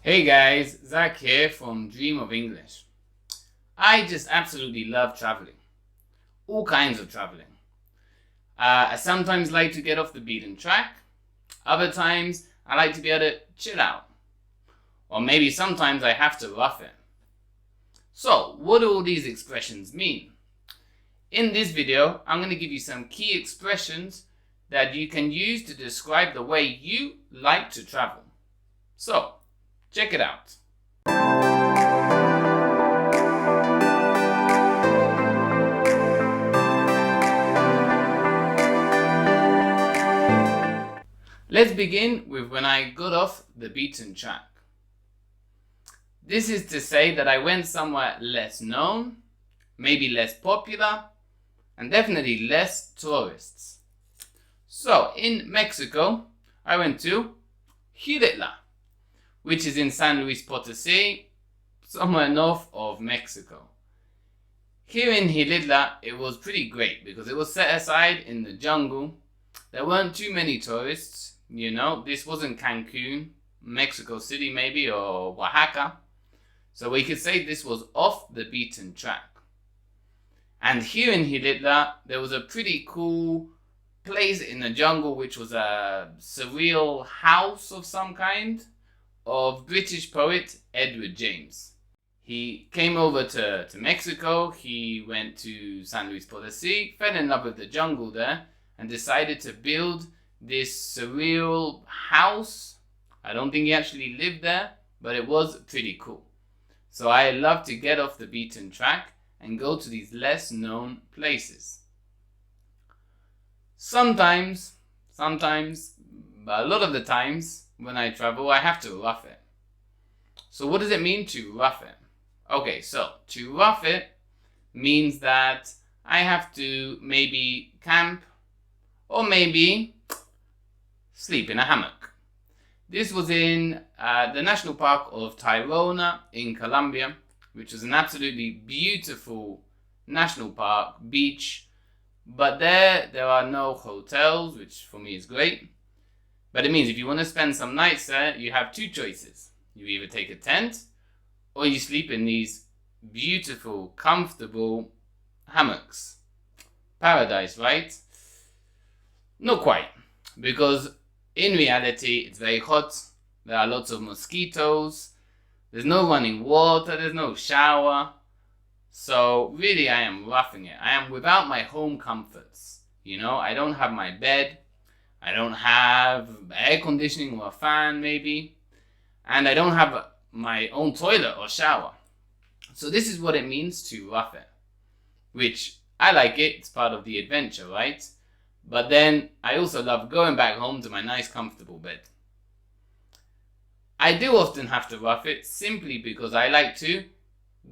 Hey guys, Zach here from Dream of English. I just absolutely love traveling. All kinds of traveling. I sometimes like to get off the beaten track. Other times, I like to be able to chill out. Or maybe sometimes I have to rough it. So, what do all these expressions mean? In this video, I'm going to give you some key expressions that you can use to describe the way you like to travel. So, check it out. Let's begin with when I got off the beaten track. This is to say that I went somewhere less known, maybe less popular, and definitely less tourists. So, in Mexico, I went to Xilitla, which is in San Luis Potosí, somewhere north of Mexico. Here in Xilitla, it was pretty great because it was set aside in the jungle. There weren't too many tourists, this wasn't Cancun, Mexico City maybe, or Oaxaca. So we could say this was off the beaten track. And here in Xilitla, there was a pretty cool place in the jungle which was a surreal house of some kind of British poet Edward James. He came over to Mexico, he went to San Luis Potosí, fell in love with the jungle there, and decided to build this surreal house. I don't think he actually lived there, but it was pretty cool. So I love to get off the beaten track and go to these less known places. Sometimes, but a lot of the times when I travel, I have to rough it. So what does it mean to rough it? Okay, so to rough it means that I have to maybe camp or maybe sleep in a hammock. This was in the National Park of Tayrona in Colombia, which is an absolutely beautiful national park, beach. But there are no hotels, which for me is great. But it means if you want to spend some nights there, you have two choices. You either take a tent or you sleep in these beautiful, comfortable hammocks. Paradise, right? Not quite, because in reality, it's very hot. There are lots of mosquitoes. There's no running water. There's no shower. So really, I am roughing it. I am without my home comforts. I don't have my bed. I don't have air conditioning or a fan, maybe. And I don't have my own toilet or shower. So this is what it means to rough it. Which, I like it. It's part of the adventure, right? But then, I also love going back home to my nice comfortable bed. I do often have to rough it simply because I like to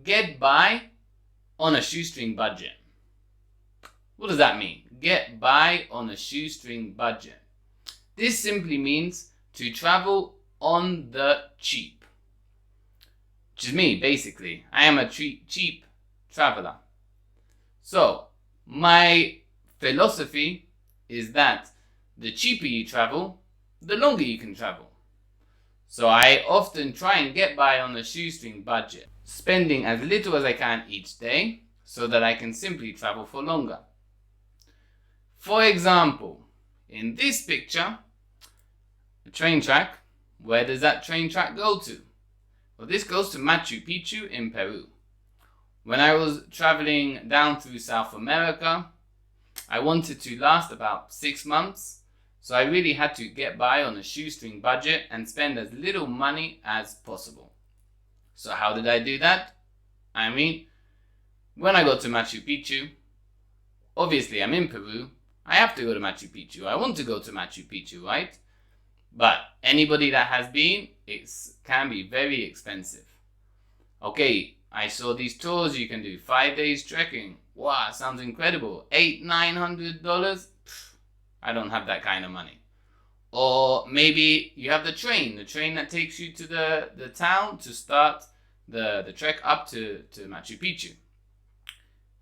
get by on a shoestring budget. What does that mean? Get by on a shoestring budget. This simply means to travel on the cheap. Which is me, basically. I am a cheap traveler. So, my philosophy is that the cheaper you travel, the longer you can travel. So I often try and get by on a shoestring budget, spending as little as I can each day so that I can simply travel for longer. For example, in this picture, the train track, where does that train track go to? Well, this goes to Machu Pichu in Peru. When I was traveling down through South America, I wanted to last about 6 months, so I really had to get by on a shoestring budget and spend as little money as possible. So how did I do that? When I got to Machu Pichu, obviously I'm in Peru, I have to go to Machu Picchu. I want to go to Machu Picchu, right? But anybody that has been, it can be very expensive. Okay, I saw these tours you can do 5 days trekking. Wow, sounds incredible. $800-900? I don't have that kind of money. Or maybe you have the train that takes you to the town to start the trek up to Machu Picchu.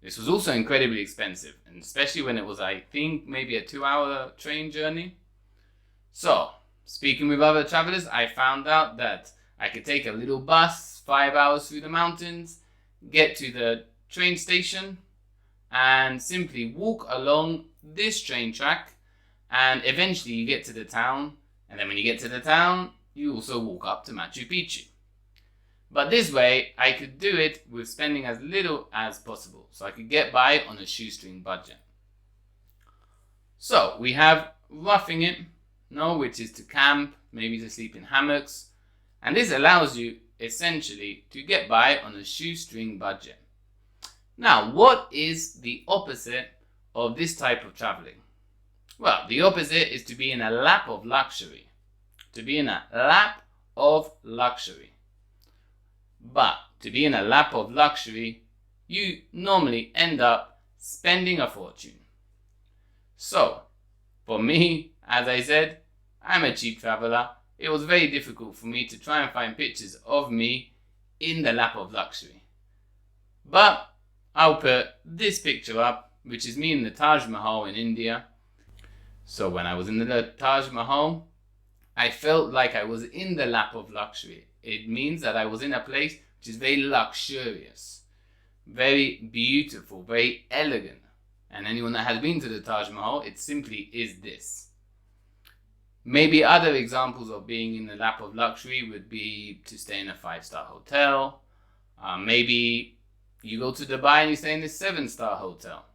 This was also incredibly expensive, and especially when it was, I think, maybe a 2-hour train journey. So, speaking with other travelers, I found out that I could take a little bus, 5 hours through the mountains, get to the train station, and simply walk along this train track, and eventually you get to the town, and then when you get to the town, you also walk up to Machu Picchu. But this way, I could do it with spending as little as possible, so I could get by on a shoestring budget. So we have roughing it, which is to camp, maybe to sleep in hammocks, and this allows you essentially to get by on a shoestring budget. Now, what is the opposite of this type of traveling? Well, the opposite is to be in a lap of luxury. To be in a lap of luxury. But to be in a lap of luxury, you normally end up spending a fortune. So, for me, as I said, I'm a cheap traveler. It was very difficult for me to try and find pictures of me in the lap of luxury. But I'll put this picture up, which is me in the Taj Mahal in India. So when I was in the Taj Mahal, I felt like I was in the lap of luxury. It means that I was in a place which is very luxurious, very beautiful, very elegant. And anyone that has been to the Taj Mahal, it simply is this. Maybe other examples of being in the lap of luxury would be to stay in a 5-star hotel. Maybe you go to Dubai and you stay in a 7-star hotel.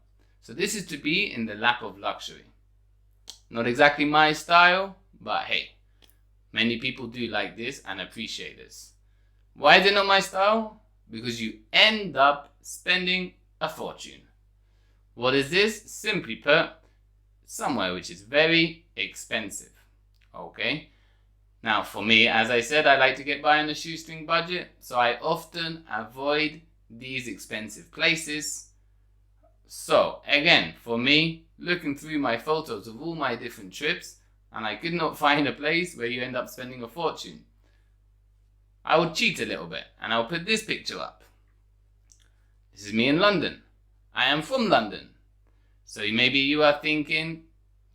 So this is to be in the lap of luxury. Not exactly my style, but hey, many people do like this and appreciate this. Why is it not my style? Because you end up spending a fortune. What is this? Simply put, somewhere which is very expensive. Okay? Now for me, as I said, I like to get by on a shoestring budget, so I often avoid these expensive places. So again, for me, looking through my photos of all my different trips, and I could not find a place where you end up spending a fortune, I would cheat a little bit, and I'll put this picture up. This is me in London. I am from London. So maybe you are thinking,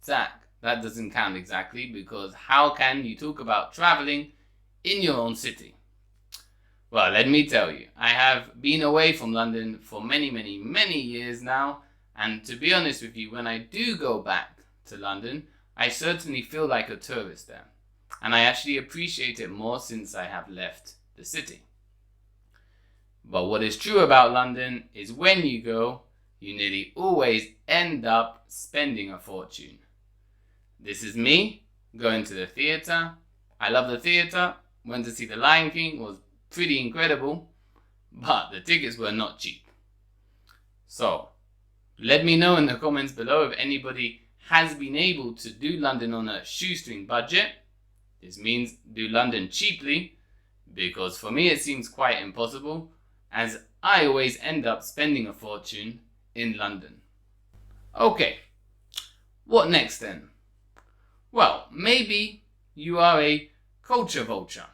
Zach, that doesn't count exactly, because how can you talk about traveling in your own city? Well, let me tell you, I have been away from London for many, many, many years now, and to be honest with you, when I do go back to London, I certainly feel like a tourist there, and I actually appreciate it more since I have left the city. But what is true about London is when you go, you nearly always end up spending a fortune. This is me going to the theatre. I love the theatre. Went to see The Lion King, was pretty incredible, but the tickets were not cheap. So let me know in the comments below if anybody has been able to do London on a shoestring budget. This means do London cheaply, because for me it seems quite impossible, as I always end up spending a fortune in London. Okay, what next then? Well, maybe you are a culture vulture.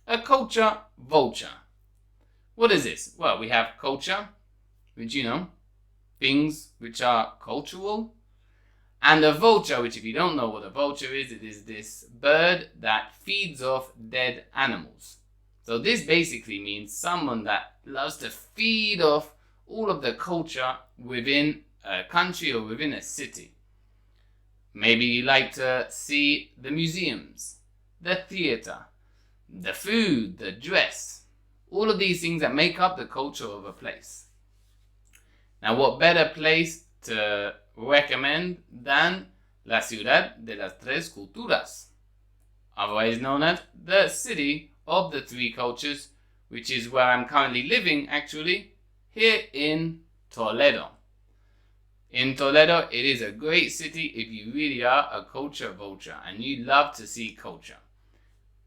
A culture vulture. What is this? Well, we have culture, which things which are cultural, and a vulture, which if you don't know what a vulture is, it is this bird that feeds off dead animals. So this basically means someone that loves to feed off all of the culture within a country or within a city. Maybe you like to see the museums, the theatre, the food, the dress, all of these things that make up the culture of a place. Now, what better place to recommend than La Ciudad de las Tres Culturas, otherwise known as the City of the Three Cultures, which is where I'm currently living actually, here in Toledo. In Toledo, it is a great city if you really are a culture vulture and you love to see culture,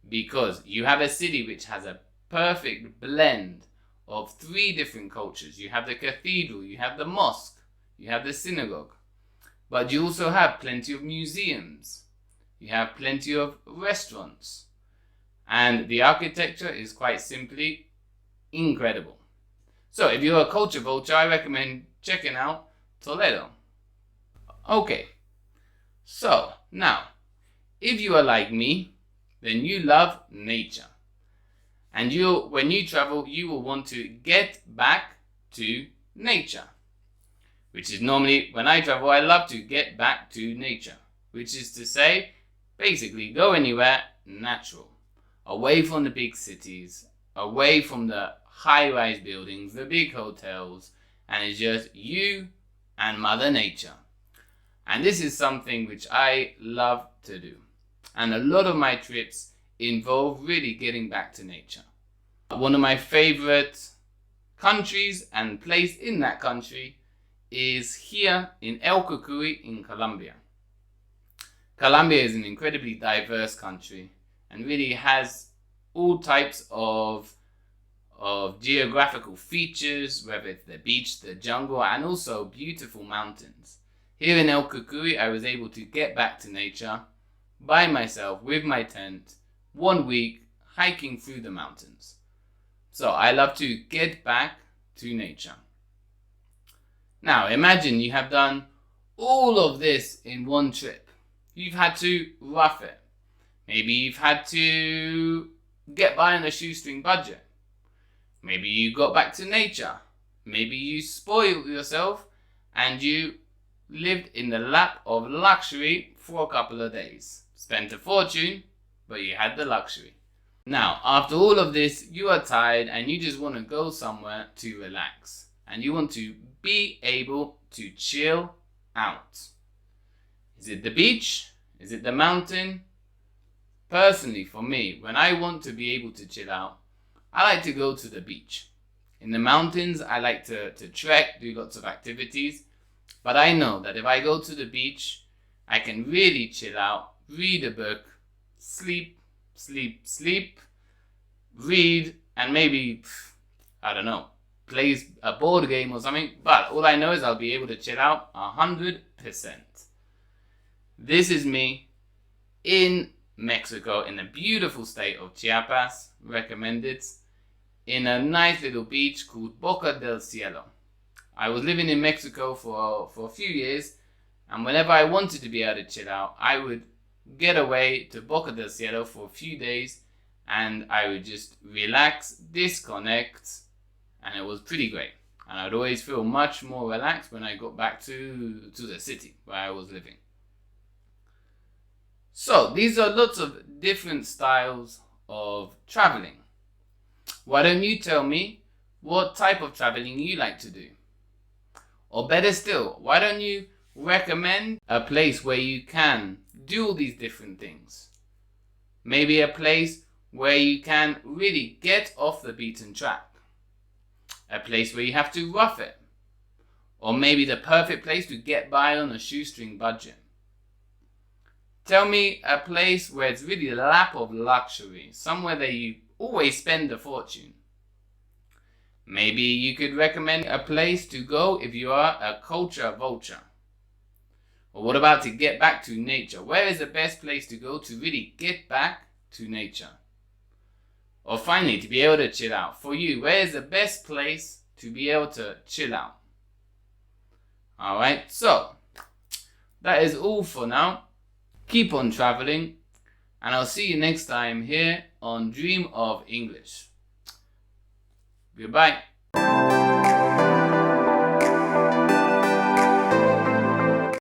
because you have a city which has a perfect blend of 3 different cultures. You have the cathedral, you have the mosque, you have the synagogue, but you also have plenty of museums, you have plenty of restaurants, and the architecture is quite simply incredible. So if you're a culture vulture, I recommend checking out Toledo. Okay, so now, if you are like me, then you love nature. And when you travel, you will want to get back to nature. Which is normally, when I travel, I love to get back to nature. Which is to say, basically go anywhere natural. Away from the big cities, away from the high-rise buildings, the big hotels, and it's just you and Mother Nature. And this is something which I love to do. And a lot of my trips involve really getting back to nature. One of my favorite countries and place in that country is here in El Cocuy in Colombia. Colombia is an incredibly diverse country and really has all types of geographical features, whether it's the beach, the jungle, and also beautiful mountains. Here in El Cocuy, I was able to get back to nature by myself with my tent, 1 week hiking through the mountains. So I love to get back to nature. Now imagine you have done all of this in one trip. You've had to rough it. Maybe you've had to get by on a shoestring budget. Maybe you got back to nature. Maybe you spoiled yourself and you lived in the lap of luxury for a couple of days. Spent a fortune, but you had the luxury. Now, after all of this, you are tired and you just want to go somewhere to relax. And you want to be able to chill out. Is it the beach? Is it the mountain? Personally, for me, when I want to be able to chill out, I like to go to the beach. In the mountains, I like to trek, do lots of activities. But I know that if I go to the beach, I can really chill out, read a book, sleep, read, and maybe, I don't know, play a board game or something. But all I know is I'll be able to chill out 100%. This is me in Mexico, in the beautiful state of Chiapas, recommended, in a nice little beach called Boca del Cielo. I was living in Mexico for a few years, and whenever I wanted to be able to chill out, I would get away to Boca del Cielo for a few days, and I would just relax, disconnect, and it was pretty great. And I'd always feel much more relaxed when I got back to the city where I was living. So these are lots of different styles of traveling. Why don't you tell me what type of traveling you like to do? Or better still, why don't you recommend a place where you can do all these different things? Maybe a place where you can really get off the beaten track. A place where you have to rough it. Or maybe the perfect place to get by on a shoestring budget. Tell me a place where it's really a lap of luxury, somewhere that you always spend a fortune. Maybe you could recommend a place to go if you are a culture vulture. Or what about to get back to nature? Where is the best place to go to really get back to nature? Or finally, to be able to chill out. For you, where is the best place to be able to chill out? Alright, so that is all for now. Keep on traveling, and I'll see you next time here on Dream of English. Goodbye.